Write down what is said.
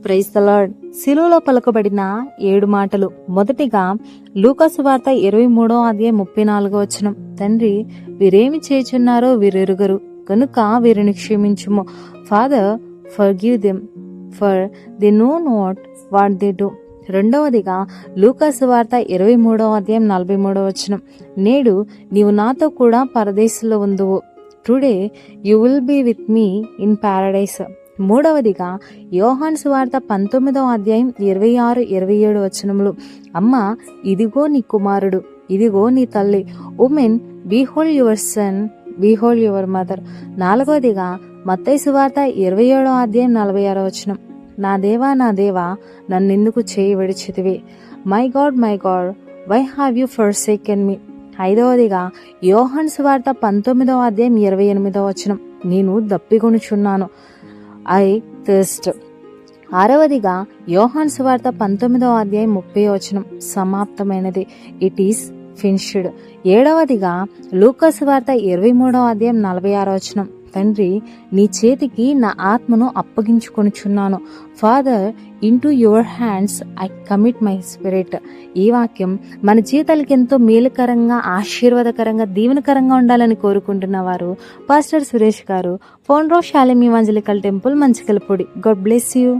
Praise the lord. శిలువలో పలుకబడిన 7 మాటలు. మొదటిగా లూకా సువార్త 23:34. తండ్రి, వీరేమి చేయుచున్నారో వీరెరుగరు కనుక వీరిని క్షమించుము. Father, forgive them, for they know not what they do. రెండవదిగా లూకా సువార్త 23:43. నేడు నీవు నాతో కూడా పరదేశంలో ఉందువు. Today you will be with me in paradise. మూడవదిగా యోహాను సువార్త 19:26-27. అమ్మ, ఇదిగో నీ కుమారుడు, ఇదిగో నీ తల్లి. Woman, behold your son, behold your mother. నాలుగవదిగా మత్తయి సువార్త 27:46. నా దేవా, నా దేవా, నన్నెందుకు చేయి విడిచితివి? My God, why have you forsaken me. ఐదవదిగా యోహాను సువార్త 19:28. నేను దప్పికొనుచున్నాను, ఐ థర్స్ట్. ఆరవదిగా యోహాను సువార్త 19:30. సమాప్తమైనది, ఇట్ ఈస్ ఫినిష్డ్. ఏడవదిగా లూకా సువార్త 23:46. తండ్రి, నీ చేతికి నా ఆత్మను అప్పగించుకొనుచున్నాను. Father, into your hands I commit my spirit. ఈ వాక్యం మన జీవితాలకి ఎంతో మేలుకరంగా, ఆశీర్వాదకరంగా, దీవెనకరంగా ఉండాలని కోరుకుంటున్న వారు పాస్టర్ సురేష్ గారు, founder of Shalem evangelical temple, Manchikalapudi. God bless you.